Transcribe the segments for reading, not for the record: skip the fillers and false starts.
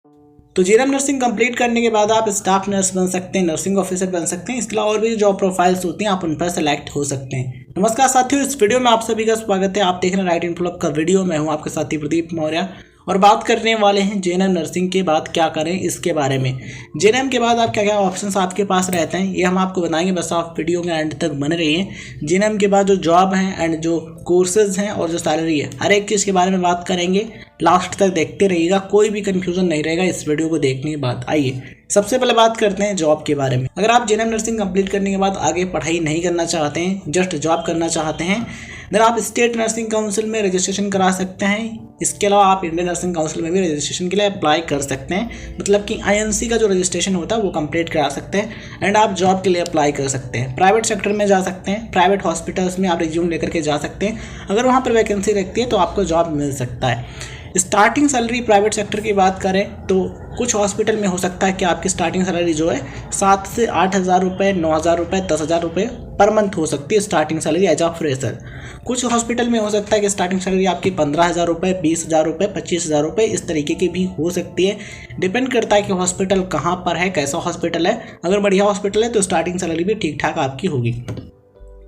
तो GNM nursing complete करने के बाद आप स्टाफ नर्स बन सकते हैं, नर्सिंग ऑफिसर बन सकते हैं। इसके अलावा और भी जॉब प्रोफाइल्स होती हैं, आप उन पर सेलेक्ट हो सकते हैं। नमस्कार साथियों, इस वीडियो में आप सभी का स्वागत है। आप देख रहे हैं राइट इन्फो का वीडियो। मैं हूं आपके साथी प्रदीप मौर्य और बात करने वाले हैं जीएनएम नर्सिंग के बाद क्या करें इसके बारे में। जीएनएम के बाद आप क्या क्या ऑप्शंस आपके पास रहते हैं ये हम आपको बताएंगे, बस आप वीडियो के एंड तक बने रहिए। जीएनएम के बाद जो जॉब हैं एंड जो कोर्सेज हैं और जो सैलरी है, हर एक चीज़ के बारे में बात करेंगे। लास्ट तक देखते रहिएगा, कोई भी कंफ्यूजन नहीं रहेगा इस वीडियो को देखने के बाद। आइए सबसे पहले बात करते हैं जॉब के बारे में। अगर आप जीएनएम नर्सिंग कंप्लीट करने के बाद आगे पढ़ाई नहीं करना चाहते हैं, जस्ट जॉब करना चाहते हैं, देन आप स्टेट नर्सिंग काउंसिल में रजिस्ट्रेशन करा सकते हैं। इसके अलावा आप इंडियन नर्सिंग काउंसिल में भी रजिस्ट्रेशन के लिए अप्लाई कर सकते हैं। मतलब कि आईएनसी का जो रजिस्ट्रेशन होता है वो कंप्लीट करा सकते हैं एंड आप जॉब के लिए अप्लाई कर सकते हैं। प्राइवेट सेक्टर में जा सकते हैं, प्राइवेट हॉस्पिटल्स में आप रिज्यूम लेकर के जा सकते हैं। अगर वहाँ पर वैकेंसी रहती है तो आपको जॉब मिल सकता है। स्टार्टिंग सैलरी प्राइवेट सेक्टर की बात करें तो कुछ हॉस्पिटल में हो सकता है कि आपकी स्टार्टिंग सैलरी जो है 7 से 8,000 रुपये, 9,000 रुपये, 10,000 रुपये पर मंथ हो सकती है starting salary as a fresher. कुछ हॉस्पिटल में हो सकता है कि स्टार्टिंग सैलरी आपकी 15,000 रुपये, 20,000 रुपये, 25,000 रुपये इस तरीके की भी हो सकती है। डिपेंड करता है कि हॉस्पिटल कहाँ पर है, कैसा हॉस्पिटल है। अगर बढ़िया हॉस्पिटल है तो स्टार्टिंग सैलरी भी ठीक ठाक आपकी होगी।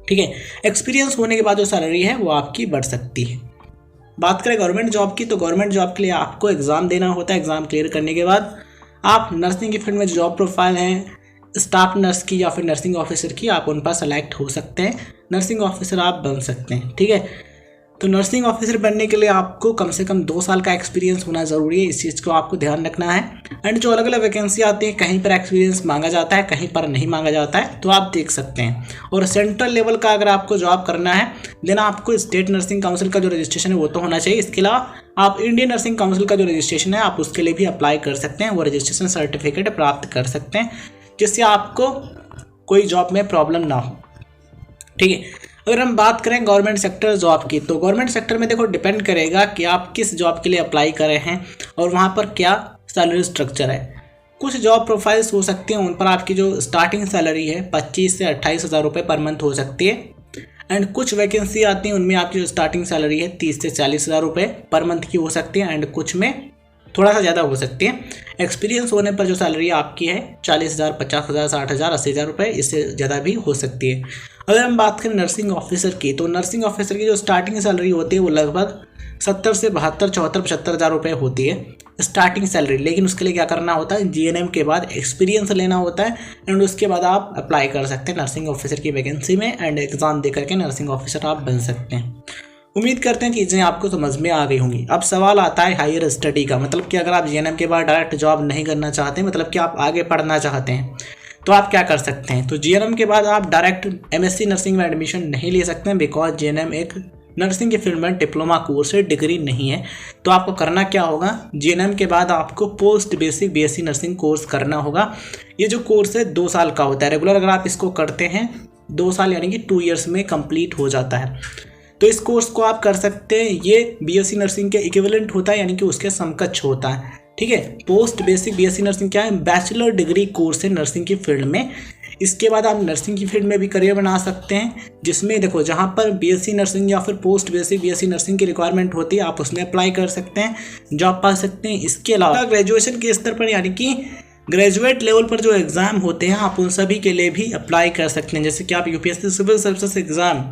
ठीक है, एक्सपीरियंस होने के बाद जो सैलरी है वो आपकी बढ़ सकती है। बात करें गवर्नमेंट जॉब की, तो गवर्नमेंट जॉब के लिए आपको एग्ज़ाम देना होता है। एग्ज़ाम क्लियर करने के बाद आप नर्सिंग की फील्ड में जॉब प्रोफाइल हैं स्टाफ नर्स की या फिर नर्सिंग ऑफिसर की, आप उन पर सेलेक्ट हो सकते हैं। नर्सिंग ऑफिसर आप बन सकते हैं। ठीक है, तो नर्सिंग ऑफिसर बनने के लिए आपको कम से कम 2 साल का एक्सपीरियंस होना ज़रूरी है। इस चीज़ को आपको ध्यान रखना है। एंड जो अलग अलग वैकेंसी आती है, कहीं पर एक्सपीरियंस मांगा जाता है, कहीं पर नहीं मांगा जाता है, तो आप देख सकते हैं। और सेंट्रल लेवल का अगर आपको जॉब करना है देन आपको स्टेट नर्सिंग काउंसिल का जो रजिस्ट्रेशन है वो तो होना चाहिए। इसके अलावा आप इंडियन नर्सिंग काउंसिल का जो रजिस्ट्रेशन है आप उसके लिए भी अप्लाई कर सकते हैं। वो रजिस्ट्रेशन सर्टिफिकेट प्राप्त कर सकते हैं जिससे आपको कोई जॉब में प्रॉब्लम ना हो। ठीक है, अगर हम बात करें गवर्नमेंट सेक्टर जॉब की, तो गवर्नमेंट सेक्टर में देखो डिपेंड करेगा कि आप किस जॉब के लिए अप्लाई कर रहे हैं और वहाँ पर क्या सैलरी स्ट्रक्चर है। कुछ जॉब प्रोफाइल्स हो सकती हैं उन पर आपकी जो स्टार्टिंग सैलरी है 25 से 28,000 रुपये पर मंथ हो सकती है। एंड कुछ वैकेंसी आती हैं उनमें आपकी जो स्टार्टिंग सैलरी है 30 से 40,000 रुपये पर मंथ की हो सकती है एंड कुछ में थोड़ा सा ज़्यादा हो सकती है। एक्सपीरियंस होने पर जो सैलरी आपकी है 40,000, 50,000, 60,000, 80,000 रुपये, इससे ज़्यादा भी हो सकती है। अगर हम बात करें नर्सिंग ऑफिसर की, तो नर्सिंग ऑफिसर की जो स्टार्टिंग सैलरी होती है वो लगभग 70 से 72, 74, 75,000 रुपये होती है स्टार्टिंग सैलरी। लेकिन उसके लिए क्या करना होता है, जीएनएम के बाद एक्सपीरियंस लेना होता है एंड उसके बाद आप अप्लाई कर सकते हैं नर्सिंग ऑफिसर की वैकेंसी में एंड एग्ज़ाम दे करके नर्सिंग ऑफिसर आप बन सकते हैं। उम्मीद करते हैं कि चीज़ें आपको समझ में आ गई होंगी। अब सवाल आता है हायर स्टडी का, मतलब कि अगर आप जीएनएम के बाद डायरेक्ट जॉब नहीं करना चाहते, मतलब कि आप आगे पढ़ना चाहते हैं, तो आप क्या कर सकते हैं। तो जीएनएम के बाद आप डायरेक्ट एमएससी नर्सिंग में एडमिशन नहीं ले सकते हैं, बिकॉज जीएनएम एक नर्सिंग की फील्ड में डिप्लोमा कोर्स है, डिग्री नहीं है। तो आपको करना क्या होगा, जीएनएम के बाद आपको post basic BSc nursing course करना होगा। ये जो कोर्स है 2 साल का होता है रेगुलर। अगर आप इसको करते हैं 2 साल यानी कि 2 ईयर्स में कंप्लीट हो जाता है। तो इस कोर्स को आप कर सकते हैं। ये बीएससी नर्सिंग के इक्विवेलेंट होता है, यानी कि उसके समकक्ष होता है। ठीक है, पोस्ट बेसिक बीएससी नर्सिंग क्या है, बैचलर डिग्री कोर्स है नर्सिंग की फील्ड में। इसके बाद आप नर्सिंग की फील्ड में भी करियर बना सकते हैं, जिसमें देखो जहाँ पर बीएससी नर्सिंग या फिर पोस्ट बेसिक बीएससी नर्सिंग की रिक्वायरमेंट होती है आप उसमें अप्लाई कर सकते हैं, जॉब पा सकते हैं। इसके अलावा ग्रेजुएशन के स्तर पर यानी कि ग्रेजुएट लेवल पर जो एग्ज़ाम होते हैं आप उन सभी के लिए भी अप्लाई कर सकते हैं। जैसे कि आप UPSC civil services exam,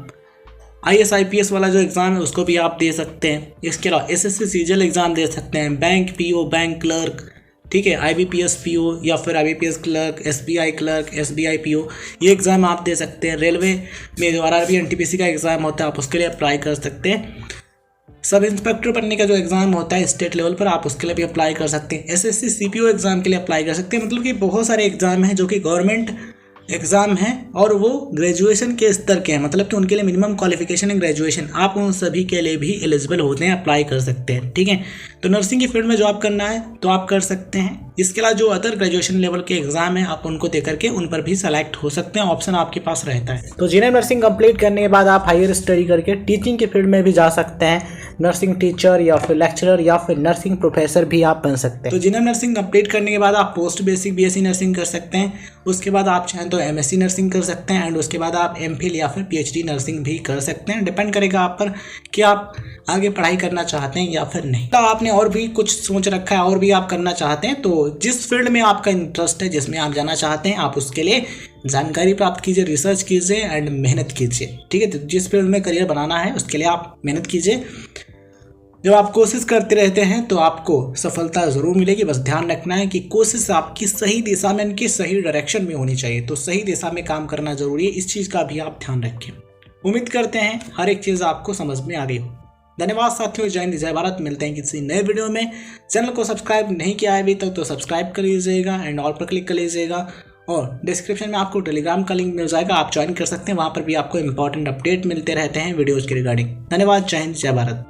IAS IPS वाला जो एग्ज़ाम है उसको भी आप दे सकते हैं। इसके अलावा एसएससी सीजीएल एग्ज़ाम दे सकते हैं, बैंक पीओ, बैंक क्लर्क, ठीक है, आईबीपीएस पीओ या फिर IBPS clerk, SBI clerk, SBI PO, ये एग्ज़ाम आप दे सकते हैं। रेलवे में जो आरआरबी एनटीपीसी का एग्ज़ाम होता है आप उसके लिए अप्लाई कर सकते हैं। सब इंस्पेक्टर बनने का जो एग्ज़ाम होता है स्टेट लेवल पर आप उसके लिए भी अप्लाई कर सकते हैं। एसएससी सीपीओ एग्ज़ाम के लिए अप्लाई कर सकते हैं। मतलब कि बहुत सारे एग्ज़ाम हैं जो कि गवर्नमेंट एग्ज़ाम हैं और वो ग्रेजुएशन के स्तर के हैं, मतलब कि उनके लिए मिनिमम क्वालिफिकेशन है ग्रेजुएशन। आप उन सभी के लिए भी एलिजिबल होते हैं, अप्लाई कर सकते हैं। ठीक है, तो नर्सिंग की फील्ड में जॉब करना है तो आप कर सकते हैं। इसके अलावा जो अदर ग्रेजुएशन लेवल के एग्जाम है आप उनको दे करके उन पर भी सेलेक्ट हो सकते हैं, ऑप्शन आपके पास रहता है। तो जीएनएम नर्सिंग कंप्लीट करने के बाद आप हायर स्टडी करके टीचिंग के फील्ड में भी जा सकते हैं, नर्सिंग टीचर या फिर लेक्चरर या फिर नर्सिंग प्रोफेसर भी आप बन सकते हैं। तो जीएनएम नर्सिंग कंप्लीट करने के बाद आप पोस्ट बेसिक बीएससी नर्सिंग कर सकते हैं, उसके बाद आप चाहें तो एमएससी नर्सिंग कर सकते हैं एंड उसके बाद आप एमफिल या फिर पीएचडी नर्सिंग भी कर सकते हैं। डिपेंड करेगा आप पर कि आप आगे पढ़ाई करना चाहते हैं या फिर नहीं। तो आपने और भी कुछ सोच रखा है और भी आप करना चाहते हैं, तो जिस फील्ड में आपका इंटरेस्ट है, जिसमें आप जाना चाहते हैं, आप उसके लिए जानकारी प्राप्त कीजिए, रिसर्च कीजिए एंड मेहनत कीजिए। ठीक है, तो जिस फील्ड में करियर बनाना है उसके लिए आप मेहनत कीजिए। जब आप कोशिश करते रहते हैं तो आपको सफलता ज़रूर मिलेगी। बस ध्यान रखना है कि कोशिश आपकी सही दिशा में, इनकी सही डायरेक्शन में होनी चाहिए। तो सही दिशा में काम करना जरूरी है, इस चीज़ का भी आप ध्यान रखें। उम्मीद करते हैं हर एक चीज़ आपको समझ में आ गई हो। धन्यवाद साथियों, जय हिंद जय भारत। मिलते हैं किसी नए वीडियो में। चैनल को सब्सक्राइब नहीं किया है अभी तक तो सब्सक्राइब कर लीजिएगा एंड ऑल पर क्लिक कर लीजिएगा, और डिस्क्रिप्शन में आपको टेलीग्राम का लिंक मिल जाएगा, आप ज्वाइन कर सकते हैं। वहाँ पर भी आपको इंपॉर्टेंट अपडेट मिलते रहते हैं वीडियोज़ के रिगार्डिंग। धन्यवाद, जय हिंद जय भारत।